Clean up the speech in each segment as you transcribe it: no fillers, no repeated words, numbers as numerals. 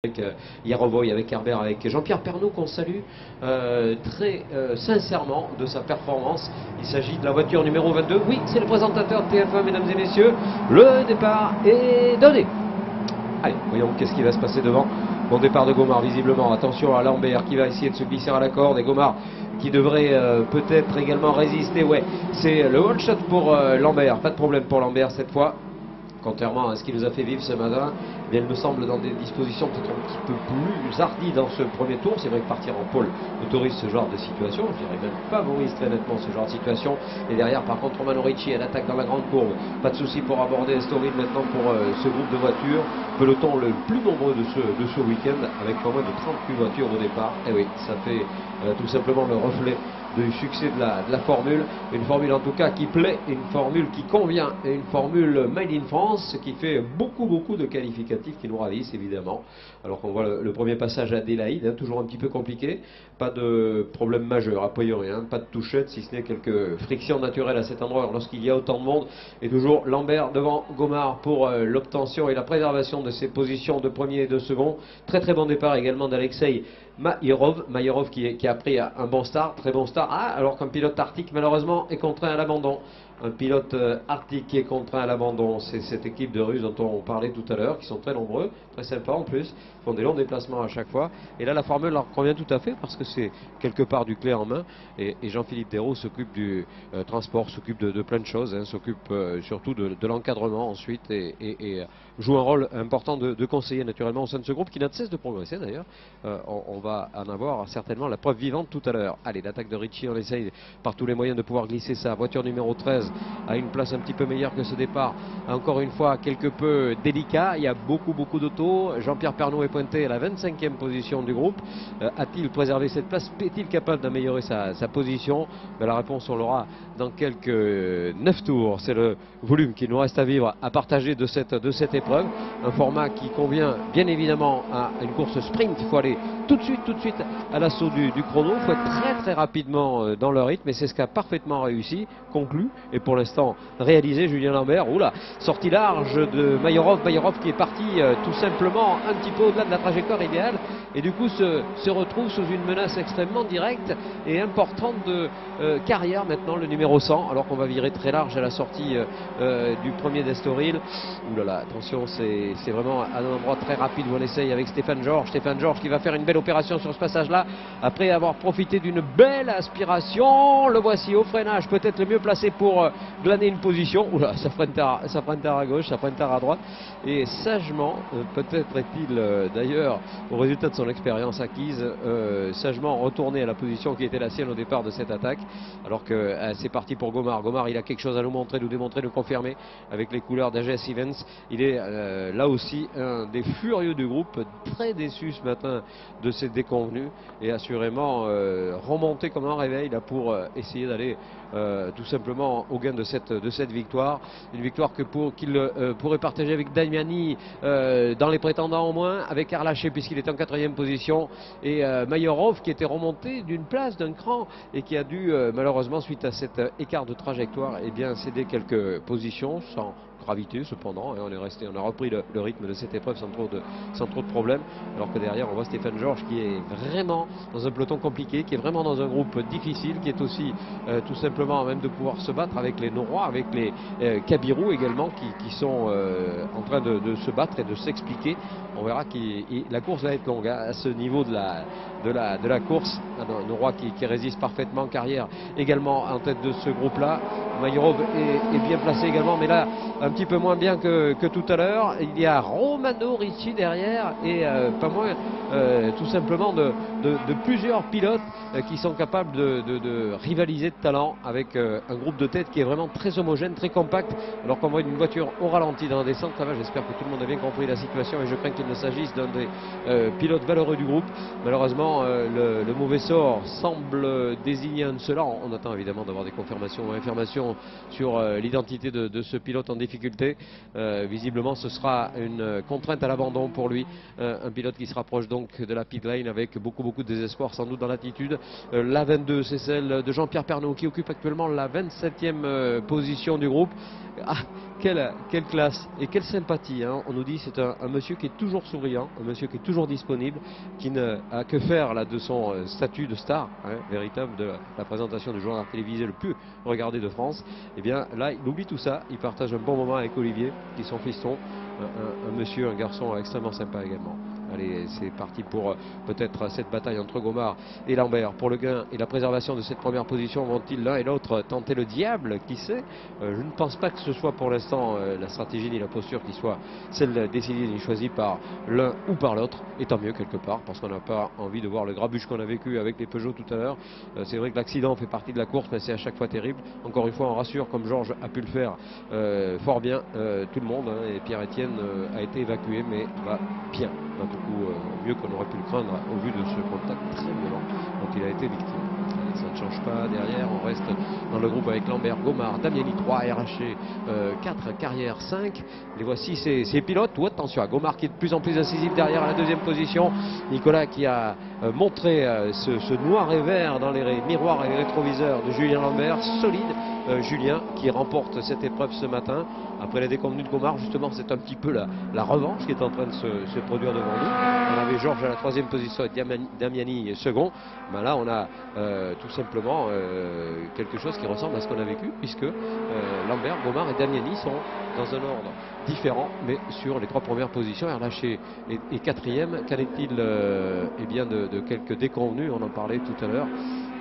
Avec Yarovoy, avec Herbert, avec Jean-Pierre Pernaut qu'on salue très sincèrement de sa performance. Il s'agit de la voiture numéro 22. Oui, c'est le présentateur de TF1, mesdames et messieurs. Le départ est donné. Allez, voyons qu'est-ce qui va se passer devant. Bon départ de Gaumard, visiblement. Attention à Lambert qui va essayer de se glisser à la corde. Et Gaumard qui devrait peut-être également résister. Ouais, c'est le one shot pour Lambert. Pas de problème pour Lambert cette fois. Contrairement à ce qu'il nous a fait vivre ce matin, eh bien, il me semble dans des dispositions peut-être un petit peu plus hardies dans ce premier tour. C'est vrai que partir en pôle autorise ce genre de situation. Je dirais même favorise très nettement ce genre de situation. Et derrière, par contre, Romano Ricci, elle attaque dans la grande courbe. Pas de souci pour aborder Estoril maintenant pour ce groupe de voitures. Peloton le plus nombreux de ce week-end, avec pas moins de 38 voitures au départ. Et oui, ça fait tout simplement le reflet du succès de la formule, une formule en tout cas qui plaît, une formule qui convient et une formule made in France qui fait beaucoup de qualificatifs qui nous ravissent évidemment. Alors qu'on voit le premier passage à Adélaïde, hein, toujours un petit peu compliqué, pas de problème majeur a priori, hein, pas de touchette si ce n'est quelques frictions naturelles à cet endroit lorsqu'il y a autant de monde. Et toujours Lambert devant Gaumard pour l'obtention et la préservation de ses positions de premier et de second. Très bon départ également d'Alexei Mayarov qui a pris un bon start, très bon start. Ah, alors qu'un pilote arctique malheureusement est contraint à l'abandon. Un pilote arctique qui est contraint à l'abandon, c'est cette équipe de Russes dont on parlait tout à l'heure, qui sont très nombreux, très sympas en plus, font des longs déplacements à chaque fois. Et là la formule leur convient tout à fait parce que c'est quelque part du clé en main. Et Jean-Philippe Desraux s'occupe du transport, s'occupe de plein de choses, hein, s'occupe surtout de l'encadrement ensuite et joue un rôle important de conseiller naturellement au sein de ce groupe qui n'a de cesse de progresser d'ailleurs. On va en avoir certainement la preuve vivante tout à l'heure. Allez, l'attaque de Ricci, on essaye par tous les moyens de pouvoir glisser sa voiture numéro 13 à une place un petit peu meilleure que ce départ. Encore une fois, quelque peu délicat. Il y a beaucoup d'autos. Jean-Pierre Pernaut est pointé à la 25e position du groupe. A-t-il préservé cette place? Est-il capable d'améliorer sa position? Ben, la réponse, on l'aura dans quelques 9 tours. C'est le volume qui nous reste à vivre, à partager de cette épreuve. Un format qui convient bien évidemment à une course sprint. Il faut aller tout de suite à l'assaut du chrono. Il faut être très rapidement dans le rythme. Et c'est ce qu'a parfaitement réussi, conclu. Et pour l'instant réalisé Julien Lambert. Oula, sortie large de Mayarov qui est parti tout simplement un petit peu au-delà de la trajectoire idéale et du coup se retrouve sous une menace extrêmement directe et importante de carrière maintenant, le numéro 100, alors qu'on va virer très large à la sortie du premier d'Estoril. Oulala, attention, c'est vraiment à un endroit très rapide où on essaye avec Stéphane Georges qui va faire une belle opération sur ce passage là après avoir profité d'une belle aspiration. Le voici au freinage, peut-être le mieux placé pour glaner une position. Oula, ça freine tard à gauche, ça freine tard à droite. Et sagement, peut-être est-il d'ailleurs, au résultat de son expérience acquise, sagement retourné à la position qui était la sienne au départ de cette attaque. Alors que c'est parti pour Gaumard. Gaumard, il a quelque chose à nous montrer, nous démontrer, nous confirmer avec les couleurs d'AGS Events. Il est là aussi un des furieux du groupe, très déçu ce matin de ses déconvenus et assurément remonté comme un réveil là pour essayer d'aller tout simplement au gain de cette victoire. Une victoire qu'il pourrait partager avec Damiani dans les prétendants au moins, avec Arlaché puisqu'il est en 4e position et Mayarov qui était remonté d'une place, d'un cran et qui a dû malheureusement suite à cet écart de trajectoire céder quelques positions sans gravité cependant, et on a repris le rythme de cette épreuve sans trop de problèmes, alors que derrière on voit Stéphane Georges qui est vraiment dans un peloton compliqué, qui est vraiment dans un groupe difficile, qui est aussi tout simplement à même de pouvoir se battre avec les Norrois, avec les Kabirou également qui sont en train de se battre et de s'expliquer. On verra que la course va être longue à ce niveau de la course. Un Norrois qui résiste parfaitement, carrière également en tête de ce groupe là. Mayarov est bien placé également, mais là un petit peu moins bien que tout à l'heure. Il y a Romano Ricci derrière et pas moins tout simplement de plusieurs pilotes qui sont capables de rivaliser de talent avec un groupe de tête qui est vraiment très homogène, très compact, alors qu'on voit une voiture au ralenti dans la descente. Ça va, j'espère que tout le monde a bien compris la situation et je crains qu'il ne s'agisse d'un des pilotes valeureux du groupe. Malheureusement le mauvais sort semble désigner un de ceux-là. On attend évidemment d'avoir des confirmations ou informations sur l'identité de ce pilote en difficulté. difficulté. Visiblement, ce sera une contrainte à l'abandon pour lui. Un pilote qui se rapproche donc de la pit lane avec beaucoup de désespoir sans doute dans l'attitude. La 22, c'est celle de Jean-Pierre Pernaut qui occupe actuellement la 27e position du groupe. Ah, quelle classe et quelle sympathie, hein. On nous dit c'est un monsieur qui est toujours souriant, un monsieur qui est toujours disponible, qui ne a que faire là de son statut de star, hein, véritable, de la présentation du journal télévisé le plus regardé de France. Et bien là, il oublie tout ça, il partage un bon moment avec Olivier, qui est son fiston, un garçon extrêmement sympa également. Allez, c'est parti pour peut-être cette bataille entre Gaumard et Lambert. Pour le gain et la préservation de cette première position, vont-ils l'un et l'autre tenter le diable? Qui sait? Je ne pense pas que ce soit pour l'instant la stratégie ni la posture qui soit celle décidée ni choisie par l'un ou par l'autre. Et tant mieux quelque part, parce qu'on n'a pas envie de voir le grabuge qu'on a vécu avec les Peugeot tout à l'heure. C'est vrai que l'accident fait partie de la course, mais c'est à chaque fois terrible. Encore une fois, on rassure, comme Georges a pu le faire fort bien, tout le monde, hein, et Pierre-Etienne a été évacué, mais va bien. Beaucoup mieux qu'on aurait pu le craindre au vu de ce contact très violent dont il a été victime. Ça ne change pas derrière, on reste dans le groupe avec Lambert, Gaumard, Damiani 3, RHC 4, Carrière 5. Les voici ces pilotes. Ou attention à Gaumard qui est de plus en plus incisif derrière à la deuxième position. Nicolas qui a montré ce noir et vert dans les miroirs et les rétroviseurs de Julien Lambert, solide. Julien qui remporte cette épreuve ce matin. Après la déconvenue de Gaumard, justement, c'est un petit peu la revanche qui est en train de se produire devant nous. On avait Georges à la 3e position et Damiani second. Ben là, on a tout simplement quelque chose qui ressemble à ce qu'on a vécu, puisque Lambert, Gaumard et Damiani sont dans un ordre différent, mais sur les 3 premières positions. RLH est 4e. Qu'en est-il eh bien de quelques déconvenus? On en parlait tout à l'heure.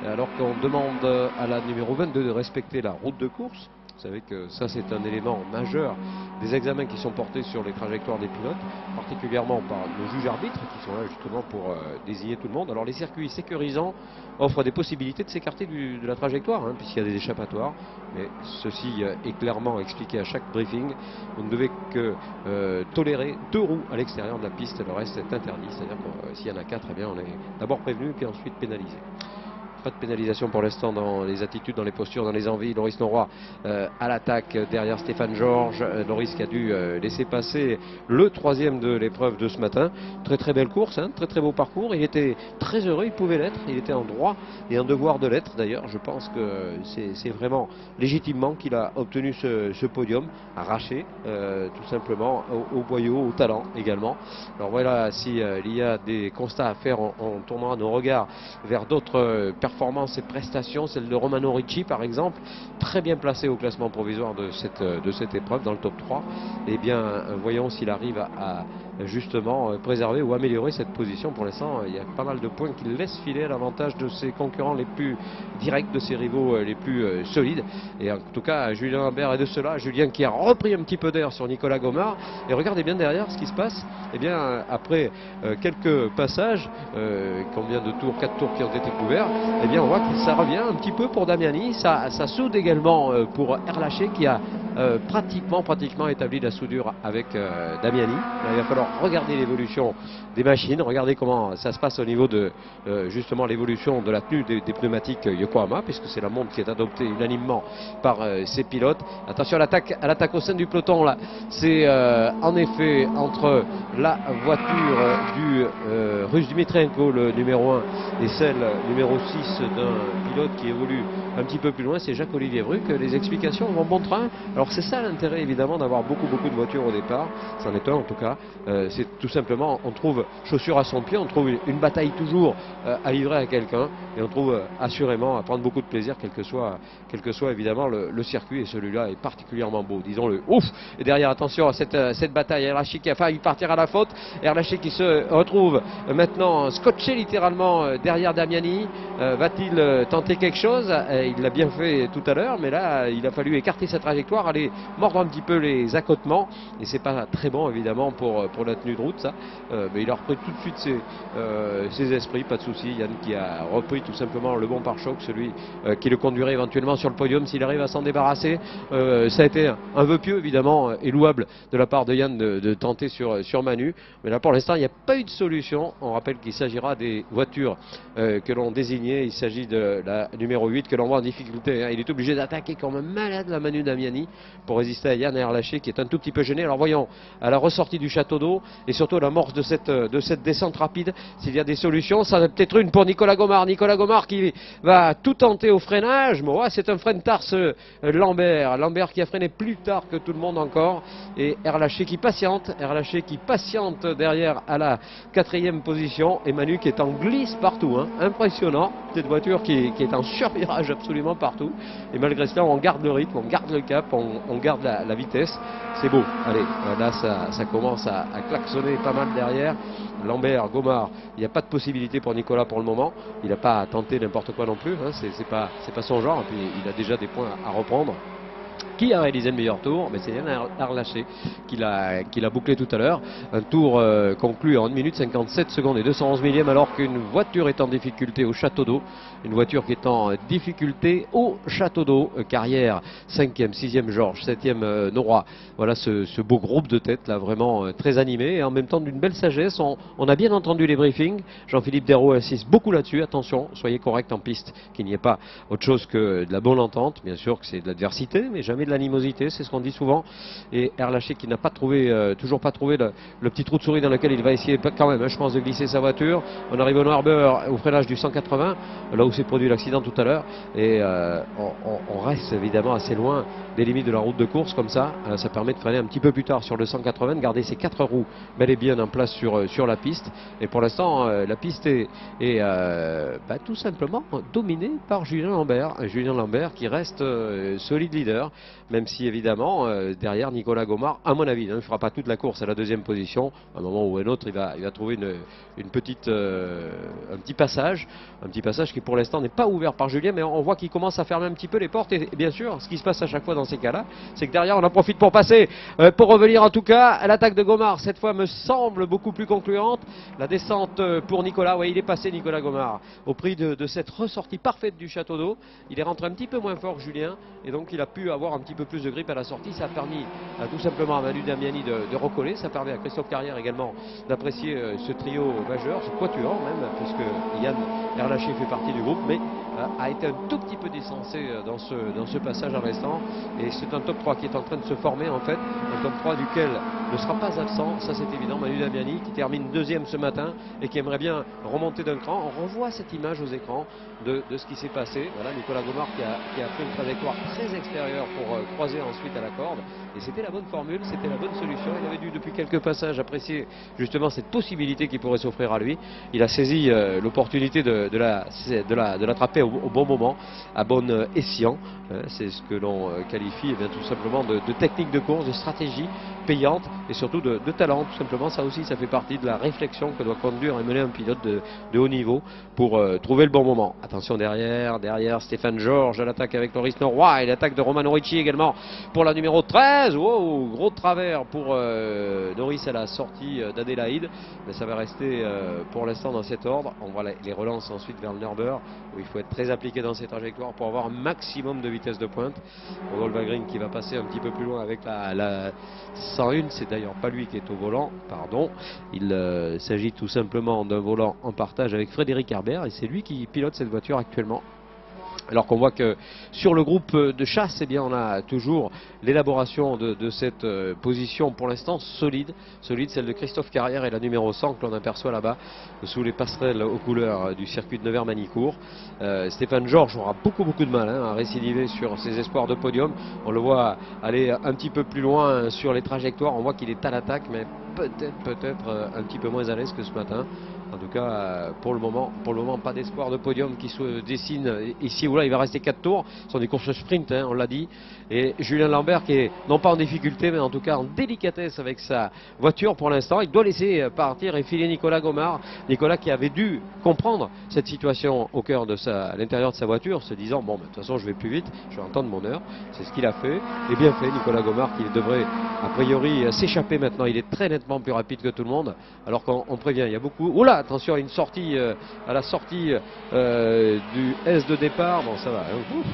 Alors qu'on demande à la numéro 22 de respecter la route de course. Vous savez que ça, c'est un élément majeur des examens qui sont portés sur les trajectoires des pilotes, particulièrement par nos juges arbitres qui sont là justement pour désigner tout le monde. Alors les circuits sécurisants offrent des possibilités de s'écarter de la trajectoire, hein, puisqu'il y a des échappatoires. Mais ceci est clairement expliqué à chaque briefing. Vous ne devez que tolérer 2 roues à l'extérieur de la piste, le reste est interdit. C'est-à-dire que s'il y en a 4, eh bien, on est d'abord prévenu puis ensuite pénalisé. Pas de pénalisation pour l'instant dans les attitudes, dans les postures, dans les envies. Loris Noroy à l'attaque derrière Stéphane Georges. Loris qui a dû laisser passer le 3e de l'épreuve de ce matin. Très belle course, hein, très beau parcours. Il était très heureux, il pouvait l'être. Il était en droit et en devoir de l'être. D'ailleurs, je pense que c'est vraiment légitimement qu'il a obtenu ce podium arraché, tout simplement au boyau, au talent également. Alors voilà, si il y a des constats à faire, on tournera nos regards vers d'autres performances et prestations, celle de Romano Ricci par exemple, très bien placé au classement provisoire de cette épreuve dans le top 3. Et bien voyons s'il arrive à justement préserver ou améliorer cette position. Pour l'instant, il y a pas mal de points qu'il laisse filer à l'avantage de ses concurrents les plus directs, de ses rivaux les plus solides. Et en tout cas, Julien Lambert est de cela. Julien qui a repris un petit peu d'air sur Nicolas Gaumard. Et regardez bien derrière ce qui se passe. Et bien après quelques passages, combien de tours, 4 tours qui ont été couverts, et bien on voit que ça revient un petit peu pour Damiani. Ça soude également pour Erlaché qui a pratiquement établi la soudure avec Damiani. Là, il va falloir regarder l'évolution des machines, regarder comment ça se passe au niveau de justement l'évolution de la tenue des pneumatiques Yokohama, puisque c'est la montre qui est adoptée unanimement par ces pilotes. Attention à l'attaque au sein du peloton là. C'est en effet entre la voiture du Russe Dmitrienko, le numéro 1, et celle numéro 6 d'un pilote qui évolue un petit peu plus loin, c'est Jacques-Olivier Bruck. Les explications vont bon train. Alors c'est ça l'intérêt évidemment d'avoir beaucoup de voitures au départ, c'en est un en tout cas. C'est tout simplement, on trouve chaussure à son pied, on trouve une bataille toujours à livrer à quelqu'un, et on trouve assurément à prendre beaucoup de plaisir quel que soit évidemment le circuit, et celui-là est particulièrement beau, disons-le. Ouf. Et derrière, attention à cette bataille, Erlaché qui a failli partir à la faute, Erlaché qui se retrouve maintenant scotché littéralement derrière Damiani. Va-t-il tenter quelque chose? Il l'a bien fait tout à l'heure, mais là il a fallu écarter sa trajectoire, aller mordre un petit peu les accotements, et c'est pas très bon évidemment pour la tenue de route ça. Mais il a repris tout de suite ses esprits, pas de souci. Yann qui a repris tout simplement le bon pare-choc, celui qui le conduirait éventuellement sur le podium s'il arrive à s'en débarrasser. Ça a été un vœu pieux évidemment et louable de la part de Yann de tenter sur Manu, mais là pour l'instant il n'y a pas eu de solution. On rappelle qu'il s'agira des voitures que l'on désignait il s'agit de la numéro 8 que l'on voit en difficulté. Hein. Il est obligé d'attaquer comme un malade la Manu Damiani pour résister à Yann Erlaché qui est un tout petit peu gêné. Alors voyons à la ressortie du château d'eau et surtout à l'amorce de cette descente rapide s'il y a des solutions. Ça en a peut-être une pour Nicolas Gomard. Nicolas Gomard qui va tout tenter au freinage. Bon, ouais, c'est un frein de tarse Lambert. Lambert qui a freiné plus tard que tout le monde encore. Et Erlaché qui patiente. Erlaché qui patiente derrière à la 4e position. Et Manu qui est en glisse partout. Hein. Impressionnant. Cette voiture qui est en survirage absolument partout. Et malgré cela, on garde le rythme, on garde le cap, on garde la vitesse. C'est beau. Allez, là, ça commence à klaxonner pas mal derrière. Lambert, Gomard, il n'y a pas de possibilité pour Nicolas pour le moment. Il n'a pas tenté n'importe quoi non plus. Hein. C'est pas son genre. Et puis, il a déjà des points à reprendre. Qui a réalisé le meilleur tour? Mais c'est Yann Erlaché qui l'a bouclé tout à l'heure. Un tour conclu en 1 minute 57 secondes et 211 millièmes alors qu'une voiture est en difficulté au château d'eau. Une voiture qui est en difficulté au château d'eau. Carrière 5e, 6e Georges, 7e Nora. Voilà ce beau groupe de tête là, vraiment très animé et en même temps d'une belle sagesse. On a bien entendu les briefings. Jean-Philippe Desraux insiste beaucoup là-dessus. Attention, soyez correct en piste, qu'il n'y ait pas autre chose que de la bonne entente. Bien sûr que c'est de l'adversité, mais jamais de l'animosité, c'est ce qu'on dit souvent. Et Erlaché qui n'a pas trouvé, toujours pas trouvé le petit trou de souris dans lequel il va essayer quand même, hein, je pense, de glisser sa voiture. On arrive au Norbeur au freinage du 180, là où s'est produit l'accident tout à l'heure. Et on reste évidemment assez loin des limites de la route de course comme ça. Ça permet de freiner un petit peu plus tard sur le 180, de garder ses 4 roues bel et bien en place sur la piste. Et pour l'instant, la piste est tout simplement dominée par Julien Lambert. Julien Lambert qui reste solide leader. Même si évidemment derrière Nicolas Gomard, à mon avis, il ne fera pas toute la course à la 2e position. À un moment ou à un autre, il va trouver un petit passage qui pour l'instant n'est pas ouvert par Julien, mais on voit qu'il commence à fermer un petit peu les portes. Et bien sûr, ce qui se passe à chaque fois dans ces cas-là, c'est que derrière on en profite pour passer, pour revenir en tout cas à l'attaque de Gomard. Cette fois me semble beaucoup plus concluante. La descente pour Nicolas, oui, il est passé Nicolas Gomard au prix de cette ressortie parfaite du château d'eau. Il est rentré un petit peu moins fort que Julien et donc il a pu avoir un petit peu plus de grippe à la sortie. Ça a permis tout simplement à Manu Damiani de recoller. Ça permet à Christophe Carrière également d'apprécier ce trio majeur, ce quatuor même, puisque Yann Erlaché fait partie du groupe, mais a été un tout petit peu distancé dans ce passage à l'instant. Et c'est un top 3 qui est en train de se former en fait. Un top 3 duquel ne sera pas absent, ça c'est évident, Manu Damiani qui termine 2e ce matin et qui aimerait bien remonter d'un cran. On revoit cette image aux écrans de ce qui s'est passé. Voilà, Nicolas Gomard qui a fait une trajectoire très extérieure pour croiser ensuite à la corde. Et c'était la bonne formule, c'était la bonne solution. Il avait dû depuis quelques passages apprécier justement cette possibilité qui pourrait s'offrir à lui. Il a saisi l'opportunité de l'attraper au bon moment, à bon escient. C'est ce que l'on qualifie tout simplement de technique de course, de stratégie payante et surtout de talent. Tout simplement, ça aussi, ça fait partie de la réflexion que doit conduire et mener un pilote de haut niveau pour trouver le bon moment. Attention derrière Stéphane Georges à l'attaque avec Loris Norroy et l'attaque de Romano Ricci également pour la numéro 13. Wow, gros travers pour Norris à la sortie d'Adélaïde, mais ça va rester pour l'instant dans cet ordre. On voit les relances ensuite vers le Norbeur où il faut être très appliqué dans ses trajectoires pour avoir un maximum de vitesse de pointe. Rodolphe Wagreen qui va passer un petit peu plus loin avec la 101, c'est d'ailleurs pas lui qui est au volant, pardon. Il s'agit tout simplement d'un volant en partage avec Frédéric Herbert et c'est lui qui pilote cette voiture actuellement. Alors qu'on voit que sur le groupe de chasse, eh bien, on a toujours l'élaboration de cette position pour l'instant solide, celle de Christophe Carrière et la numéro 100 que l'on aperçoit là-bas sous les passerelles aux couleurs du circuit de Nevers-Manicourt. Stéphane Georges aura beaucoup de mal à récidiver sur ses espoirs de podium. On le voit aller un petit peu plus loin sur les trajectoires, on voit qu'il est à l'attaque, mais peut-être un petit peu moins à l'aise que ce matin. En tout cas, pour le moment, pas d'espoir de podium qui se dessine ici ou là. Il va rester 4 tours. Ce sont des courses sprint, on l'a dit. Et Julien Lambert qui est non pas en difficulté, mais en tout cas en délicatesse avec sa voiture pour l'instant. Il doit laisser partir et filer Nicolas Gomard. Nicolas qui avait dû comprendre cette situation au cœur à l'intérieur de sa voiture, se disant bon, de toute façon, je vais plus vite, je vais entendre mon heure. C'est ce qu'il a fait. Et bien fait, Nicolas Gomard qui devrait a priori s'échapper maintenant. Il est très nettement plus rapide que tout le monde. Alors qu'on prévient, il y a beaucoup. Oula, attention, une sortie à la sortie du S de départ. Bon, ça va,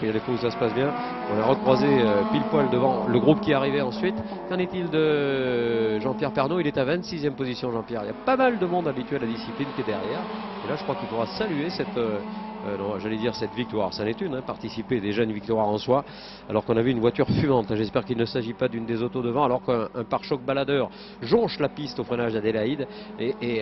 il y a des fois où ça se passe bien. On a recroisé pile poil devant le groupe qui arrivait ensuite. Qu'en est-il de Jean-Pierre Pernaut? Il est à 26e position, Jean-Pierre. Il y a pas mal de monde habitué à la discipline qui est derrière. Et là, je crois qu'il faudra saluer non, j'allais dire cette victoire, ça n'est une, hein, participer déjà une victoire en soi, alors qu'on a vu une voiture fumante. J'espère qu'il ne s'agit pas d'une des autos devant, alors qu'un pare-choc baladeur jonche la piste au freinage d'Adélaïde. Et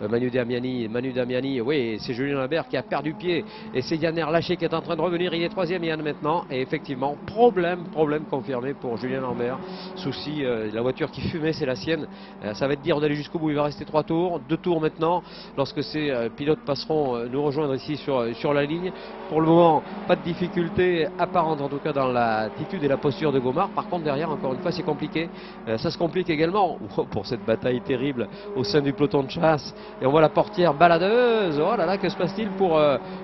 Manu Damiani, oui, c'est Julien Lambert qui a perdu pied. Et c'est Yann Erlaché qui est en train de revenir. Il est troisième, Yann, maintenant. Et effectivement, problème confirmé pour Julien Lambert. Souci, la voiture qui fumait, c'est la sienne. Ça va être dur d'aller jusqu'au bout. Il va rester 3 tours, 2 tours maintenant. Lorsque ces pilotes passeront nous rejoindre ici sur la ligne. Pour le moment, pas de difficulté apparente, en tout cas dans l'attitude et la posture de Gomard. Par contre, derrière, encore une fois, c'est compliqué. Ça se complique également pour cette bataille terrible au sein du peloton de chasse. Et on voit la portière baladeuse. Oh là là, que se passe-t-il pour...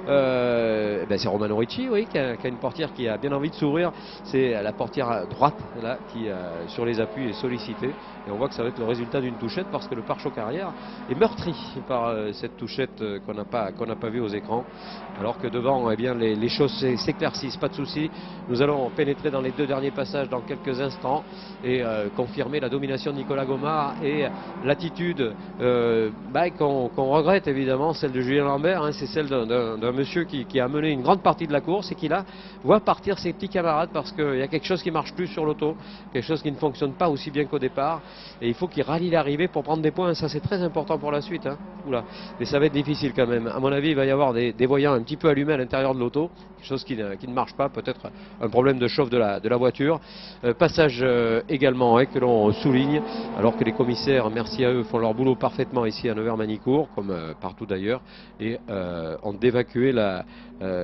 c'est Romano Ricci, oui, qui a une portière qui a bien envie de s'ouvrir. C'est la portière droite, là, qui, sur les appuis, est sollicitée. Et on voit que ça va être le résultat d'une touchette parce que le pare-choc arrière est meurtri par cette touchette qu'on n'a pas vue aux écrans. Alors que devant, eh bien, les choses s'éclaircissent, pas de souci. Nous allons pénétrer dans les 2 derniers passages dans quelques instants et confirmer la domination de Nicolas Gomard et l'attitude qu'on regrette évidemment, celle de Julien Lambert, hein, c'est celle d'un monsieur qui a mené une grande partie de la course et qui là voit partir ses petits camarades parce qu'il y a quelque chose qui ne marche plus sur l'auto, quelque chose qui ne fonctionne pas aussi bien qu'au départ et il faut qu'il rallie l'arrivée pour prendre des points. Ça c'est très important pour la suite, hein. Oula. Mais ça va être difficile quand même. À mon avis, il va y avoir des voyants un petit peu allumés à l'intérieur de l'auto, quelque chose qui ne marche pas, peut-être un problème de chauffe de la voiture. Passage également que l'on souligne, alors que les commissaires, merci à eux, font leur boulot parfaitement ici à Nevers-Manicourt, comme partout d'ailleurs, et ont évacué la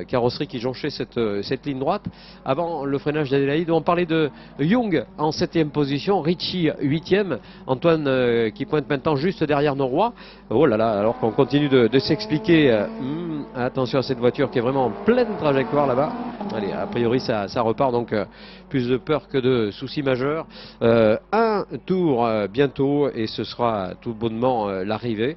carrosserie qui jonchait cette ligne droite. Avant le freinage d'Adélaïde, on parlait de Young en 7e position, Ricci 8e, Antoine qui pointe maintenant juste derrière Norrois. Oh là là, alors qu'on continue de s'expliquer, attention à cette voiture qui est vraiment en pleine trajectoire là-bas. Allez, a priori ça repart, donc plus de peur que de soucis majeurs. Un tour bientôt et ce sera tout bonnement l'arrivée.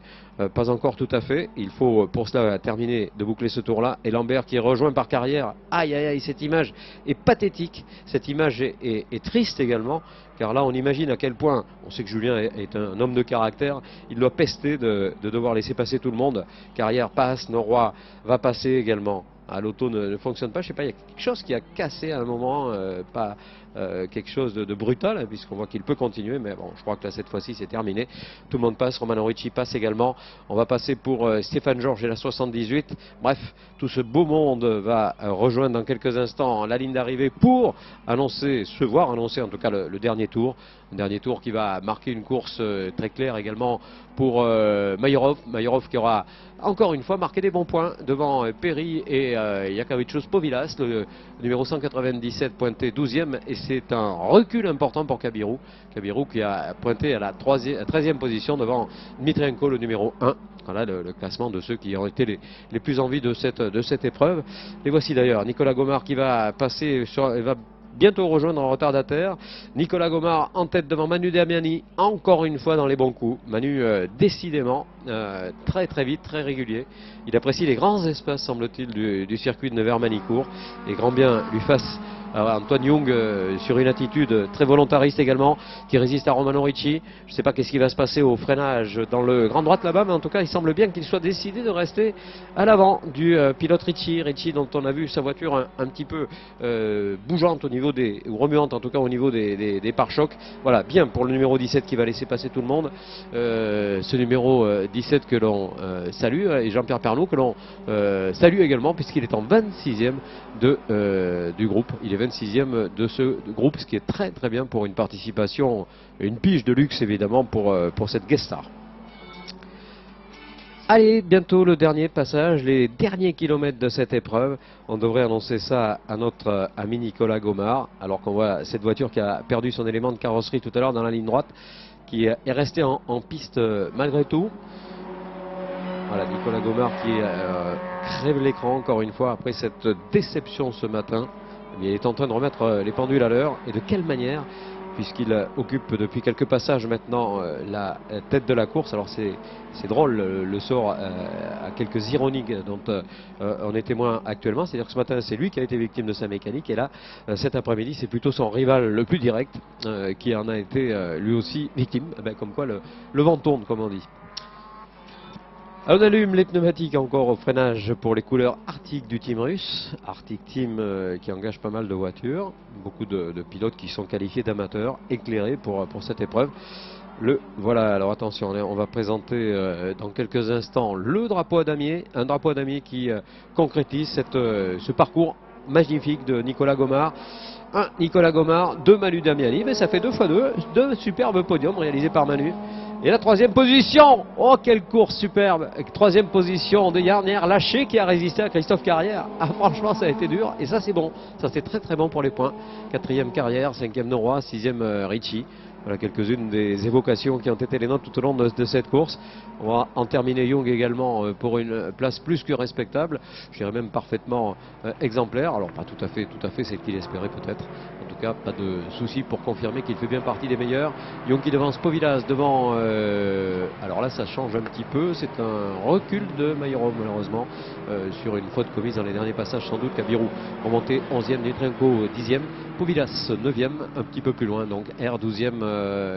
Pas encore tout à fait, il faut pour cela terminer de boucler ce tour là et Lambert qui est rejoint par Carrière. Aïe aïe aïe, cette image est pathétique, cette image est triste également, car là on imagine à quel point, on sait que Julien est un homme de caractère, il doit pester de devoir laisser passer tout le monde. Carrière passe, Norrois va passer également. L'auto ne fonctionne pas, je sais pas, il y a quelque chose qui a cassé à un moment, pas quelque chose de brutal, hein, puisqu'on voit qu'il peut continuer, mais bon, je crois que là cette fois-ci c'est terminé. Tout le monde passe, Romano Ricci passe également. On va passer pour Stéphane Georges et la 78. Bref, tout ce beau monde va rejoindre dans quelques instants la ligne d'arrivée pour annoncer en tout cas le dernier tour. Un dernier tour qui va marquer une course très claire également pour Mayorov qui aura encore une fois marqué des bons points devant Perry et Jakavicius Povilas, le numéro 197 pointé 12e, et c'est un recul important pour Kabirou qui a pointé à la 13e position devant Dmitrienko, le numéro 1. Voilà le classement de ceux qui ont été les plus en vie de cette épreuve. Les voici d'ailleurs, Nicolas Gomard qui va passer va bientôt rejoindre en retardataire. Nicolas Gomard en tête devant Manu Damiani, encore une fois dans les bons coups. Manu décidément très très vite, très régulier. Il apprécie les grands espaces, semble-t-il, du circuit de Nevers-Manicourt. Et grand bien lui fasse Antoine Young sur une attitude très volontariste également, qui résiste à Romano Ricci. Je ne sais pas qu'est-ce qui va se passer au freinage dans le grand droite là-bas, mais en tout cas il semble bien qu'il soit décidé de rester à l'avant du pilote Ricci dont on a vu sa voiture un petit peu bougeante au niveau ou remuante en tout cas au niveau des pare-chocs. Voilà, bien pour le numéro 17 qui va laisser passer tout le monde. Ce numéro 17 que l'on salue, et Jean-Pierre Pernaut que l'on salue également, puisqu'il est en 26e du groupe. Il est 26e de ce groupe, ce qui est très très bien pour une participation, une pige de luxe évidemment pour cette guest star. Allez, bientôt le dernier passage, les derniers kilomètres de cette épreuve. On devrait annoncer ça à notre ami Nicolas Gomard, alors qu'on voit cette voiture qui a perdu son élément de carrosserie tout à l'heure dans la ligne droite, qui est restée en piste malgré tout. Voilà, Nicolas Gomard qui crève l'écran encore une fois après cette déception ce matin. Il est en train de remettre les pendules à l'heure, et de quelle manière, puisqu'il occupe depuis quelques passages maintenant la tête de la course. Alors c'est drôle, le sort a quelques ironies dont on est témoin actuellement, c'est-à-dire que ce matin c'est lui qui a été victime de sa mécanique, et là cet après-midi c'est plutôt son rival le plus direct qui en a été lui aussi victime. Comme quoi le vent tourne, comme on dit. Alors on allume les pneumatiques encore au freinage pour les couleurs Arctic du team russe. Arctic Team qui engage pas mal de voitures. Beaucoup de pilotes qui sont qualifiés d'amateurs, éclairés pour cette épreuve. Voilà, alors attention, on va présenter dans quelques instants le drapeau à damier. Un drapeau à damier qui concrétise ce parcours magnifique de Nicolas Gomard. Nicolas Gomard, 2 Manu Damiani, mais ça fait 2 x 2 superbes podiums réalisés par Manu. Et la 3e position, oh quelle course superbe, 3e position de Yarnière lâché qui a résisté à Christophe Carrière. Ah franchement ça a été dur et ça c'est bon, ça c'est très très bon pour les points. 4e Carrière, 5e Noroy, 6e Ricci. Voilà quelques-unes des évocations qui ont été les nôtres tout au long de cette course. On va en terminer Young également pour une place plus que respectable, je dirais même parfaitement exemplaire. Alors pas tout à fait celle qu'il espérait peut-être. En tout cas, pas de souci pour confirmer qu'il fait bien partie des meilleurs. Young qui devance Povilas devant. Alors là, ça change un petit peu. C'est un recul de Maillero malheureusement sur une faute commise dans les derniers passages sans doute. Kabirou remonté 11e, Nitrenko 10e, Povilas 9e, un petit peu plus loin donc R 12e.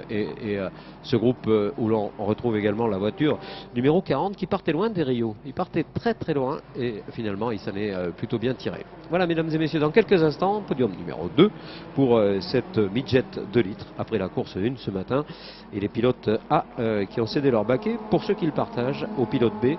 Et ce groupe où l'on retrouve également la voiture numéro 40 qui partait loin des Rio. Il partait très très loin et finalement il s'en est plutôt bien tiré. Voilà mesdames et messieurs, dans quelques instants, podium numéro 2 pour cette midget 2 litres après la course 1 ce matin. Et les pilotes A qui ont cédé leur baquet pour ceux qui le partagent au pilote B.